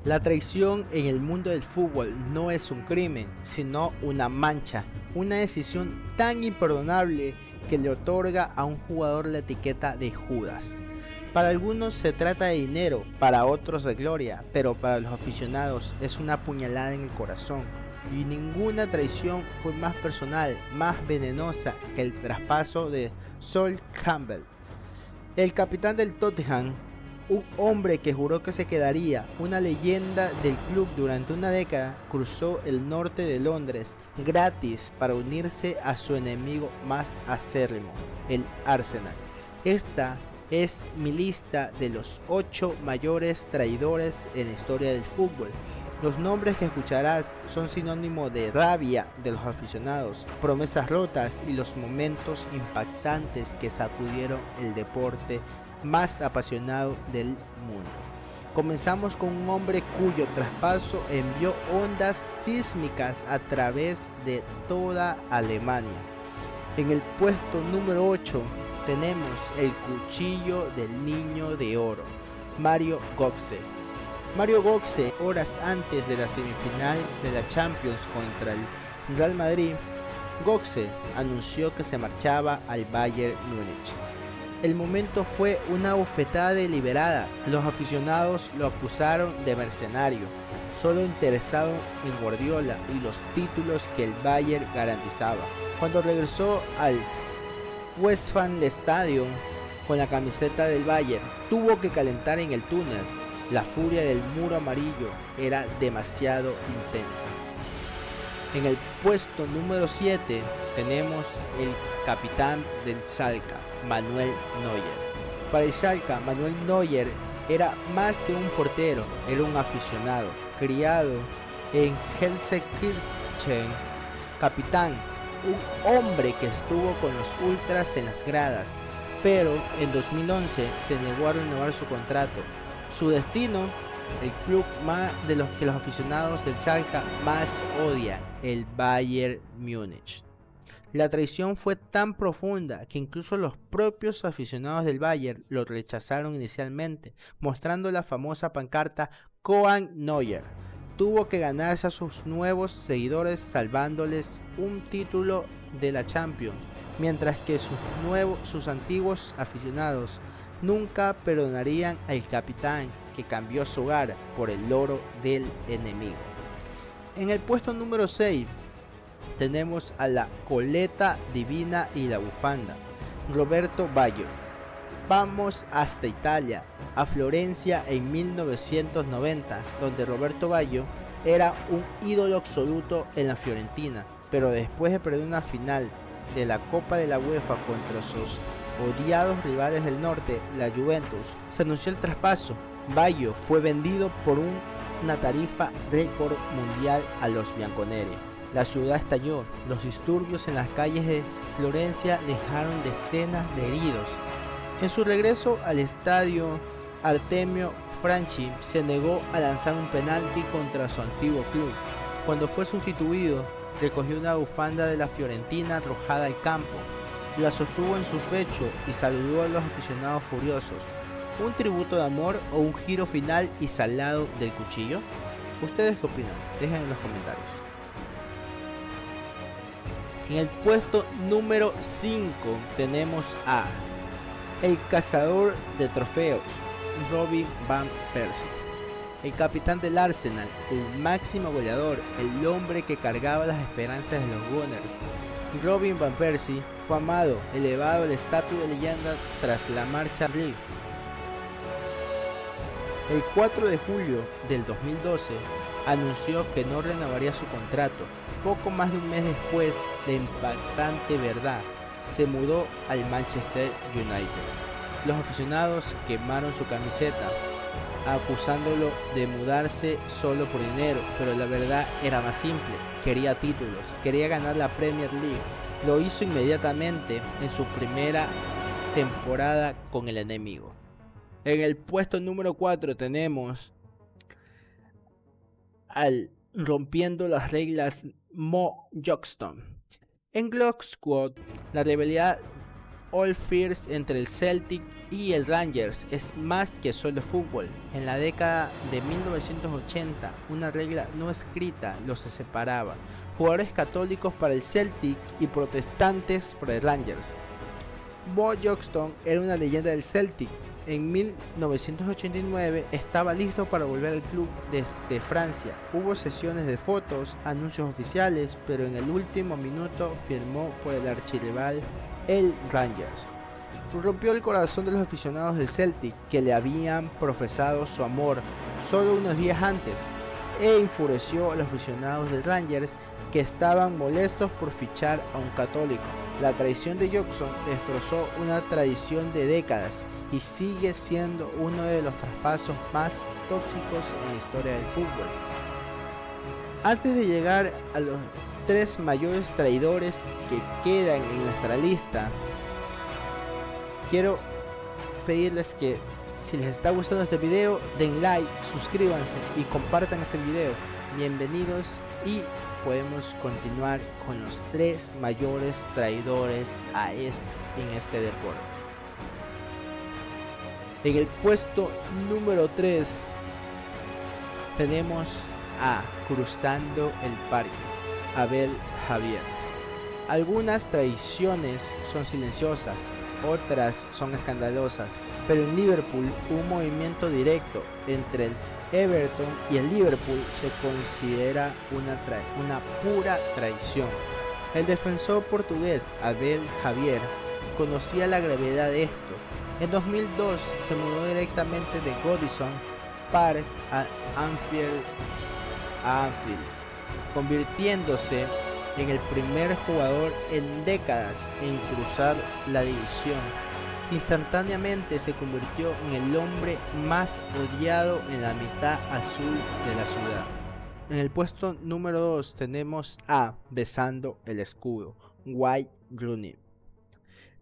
La traición en el mundo del fútbol no es un crimen, sino una mancha, una decisión tan imperdonable que le otorga a un jugador la etiqueta de Judas. Para algunos se trata de dinero, para otros de gloria, pero para los aficionados es una puñalada en el corazón. Y ninguna traición fue más personal, más venenosa que el traspaso de Sol Campbell, el capitán del Tottenham, un hombre que juró que se quedaría, una leyenda del club durante una década. Cruzó el norte de Londres gratis para unirse a su enemigo más acérrimo, el Arsenal. Esta es mi lista de los 8 mayores traidores en la historia del fútbol. Los nombres que escucharás son sinónimo de rabia de los aficionados, promesas rotas y los momentos impactantes que sacudieron el deporte más apasionado del mundo. Comenzamos con un hombre cuyo traspaso envió ondas sísmicas a través de toda Alemania. En el puesto número 8 tenemos el cuchillo del niño de oro, Mario Götze. Mario Götze, horas antes de la semifinal de la Champions contra el Real Madrid, Götze anunció que se marchaba al Bayern Múnich. El momento fue una bofetada deliberada. Los aficionados lo acusaron de mercenario, solo interesado en Guardiola y los títulos que el Bayern garantizaba. Cuando regresó al Westfalenstadion con la camiseta del Bayern, tuvo que calentar en el túnel. La furia del muro amarillo era demasiado intensa. En el puesto número 7 tenemos el capitán del Schalke, Manuel Neuer. Para el Schalke, Manuel Neuer era más que un portero, era un aficionado, criado en Gelsenkirchen, capitán, un hombre que estuvo con los ultras en las gradas, pero en 2011 se negó a renovar su contrato. Su destino, el club más de los que los aficionados del Schalke más odian, el Bayern Múnich. La traición fue tan profunda que incluso los propios aficionados del Bayern lo rechazaron inicialmente, mostrando la famosa pancarta Koan Neuer. Tuvo que ganarse a sus nuevos seguidores salvándoles un título de la Champions, mientras que sus antiguos aficionados nunca perdonarían al capitán que cambió su hogar por el oro del enemigo. En el puesto número 6 tenemos a la coleta divina y la bufanda, Roberto Baggio. Vamos hasta Italia, a Florencia en 1990, donde Roberto Baggio era un ídolo absoluto en la Fiorentina, pero después de perder una final de la Copa de la UEFA contra sus odiados rivales del norte, la Juventus, se anunció el traspaso. Baggio fue vendido por una tarifa récord mundial a los bianconeri. La ciudad estalló, los disturbios en las calles de Florencia dejaron decenas de heridos. En su regreso al estadio, Artemio Franchi se negó a lanzar un penalti contra su antiguo club. Cuando fue sustituido, recogió una bufanda de la Fiorentina arrojada al campo, la sostuvo en su pecho y saludó a los aficionados furiosos. ¿Un tributo de amor o un giro final y salado del cuchillo? ¿Ustedes qué opinan? Dejen en los comentarios. En el puesto número 5 tenemos a el cazador de trofeos, Robin van Persie. El capitán del Arsenal, el máximo goleador, el hombre que cargaba las esperanzas de los Gunners. Robin van Persie fue amado, elevado al estatus de leyenda tras la marcha League. El 4 de julio del 2012 anunció que no renovaría su contrato. Poco más de un mes después de impactante verdad, se mudó al Manchester United. Los aficionados quemaron su camiseta, acusándolo de mudarse solo por dinero, pero la verdad era más simple: quería títulos, quería ganar la Premier League. Lo hizo inmediatamente en su primera temporada con el enemigo. En el puesto número 4 tenemos al rompiendo las reglas Mo Johnston. En Glock Squad, la rivalidad Old Firms entre el Celtic y el Rangers es más que solo fútbol. En la década de 1980, una regla no escrita los separaba: jugadores católicos para el Celtic y protestantes para el Rangers. Bob Johnston era una leyenda del Celtic. En 1989 estaba listo para volver al club desde Francia. Hubo sesiones de fotos, anuncios oficiales, pero en el último minuto firmó por el archirrival, el Rangers. Rompió el corazón de los aficionados del Celtic, que le habían profesado su amor solo unos días antes, e enfureció a los aficionados del Rangers, que estaban molestos por fichar a un católico. La traición de Johnston destrozó una tradición de décadas y sigue siendo uno de los traspasos más tóxicos en la historia del fútbol. Antes de llegar a los 3 mayores traidores que quedan en nuestra lista, quiero pedirles que, si les está gustando este video, den like, suscríbanse y compartan este video. Bienvenidos, y podemos continuar con los 3 mayores traidores en este deporte. En el puesto número 3 tenemos a Cruzando el Parque, Abel Javier. Algunas traiciones son silenciosas, otras son escandalosas, pero en Liverpool un movimiento directo entre el Everton y el Liverpool se considera una pura traición. El defensor portugués Abel Javier conocía la gravedad de esto. En 2002 se mudó directamente de Goodison Park a Anfield, convirtiéndose en el primer jugador en décadas en cruzar la división. Instantáneamente se convirtió en el hombre más odiado en la mitad azul de la ciudad. En el puesto número 2 tenemos a Besando el Escudo, Wayne Rooney.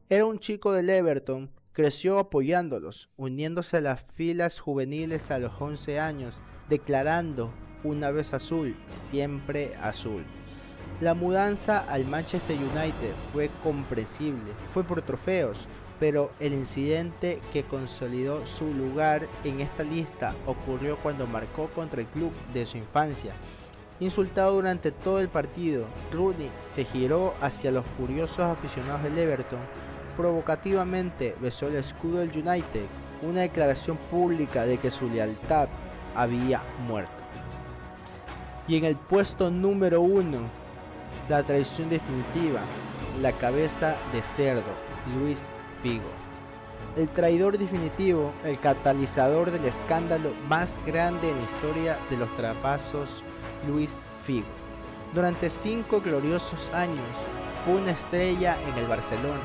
Era un chico del Everton, creció apoyándolos, uniéndose a las filas juveniles a los 11 años, declarando: una vez azul, siempre azul. La mudanza al Manchester United fue comprensible, fue por trofeos, pero el incidente que consolidó su lugar en esta lista ocurrió cuando marcó contra el club de su infancia. Insultado durante todo el partido, Rooney se giró hacia los furiosos aficionados del Everton, provocativamente besó el escudo del United, una declaración pública de que su lealtad había muerto. Y en el puesto número 1, la traición definitiva, la cabeza de cerdo, Luis Figo. El traidor definitivo, el catalizador del escándalo más grande en la historia de los traspasos, Luis Figo. Durante 5 gloriosos años fue una estrella en el Barcelona,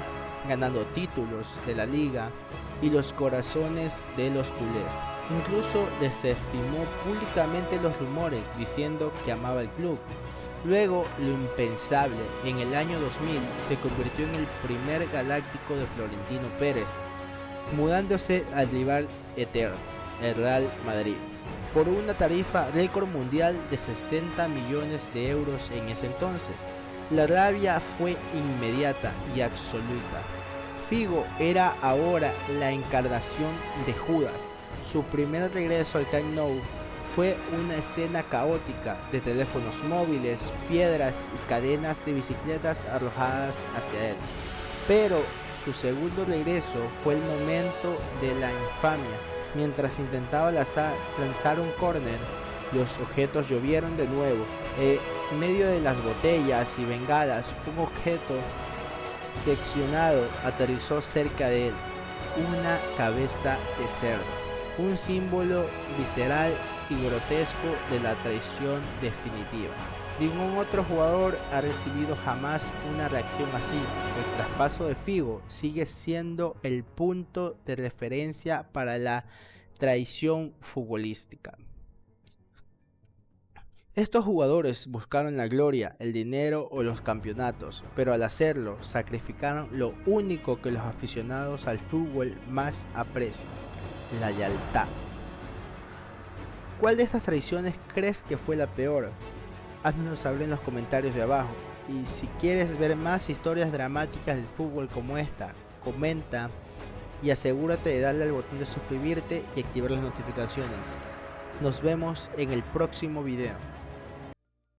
ganando títulos de la liga y los corazones de los culés. Incluso desestimó públicamente los rumores, diciendo que amaba el club. Luego, lo impensable, en el año 2000 se convirtió en el primer galáctico de Florentino Pérez, mudándose al rival eterno, el Real Madrid, por una tarifa récord mundial de 60 millones de euros en ese entonces. La rabia fue inmediata y absoluta. Figo era ahora la encarnación de Judas. Su primer regreso al Camp Nou fue una escena caótica de teléfonos móviles, piedras y cadenas de bicicletas arrojadas hacia él. Pero su segundo regreso fue el momento de la infamia. Mientras intentaba lanzar un córner, los objetos llovieron de nuevo. En medio de las botellas y bengalas, un objeto seccionado aterrizó cerca de él. Una cabeza de cerdo, un símbolo visceral y grotesco de la traición definitiva. Ningún otro jugador ha recibido jamás una reacción así. El traspaso de Figo sigue siendo el punto de referencia para la traición futbolística. Estos jugadores buscaron la gloria, el dinero o los campeonatos, pero al hacerlo sacrificaron lo único que los aficionados al fútbol más aprecian: la lealtad. ¿Cuál de estas traiciones crees que fue la peor? Háznoslo saber en los comentarios de abajo. Y si quieres ver más historias dramáticas del fútbol como esta, comenta y asegúrate de darle al botón de suscribirte y activar las notificaciones. Nos vemos en el próximo video.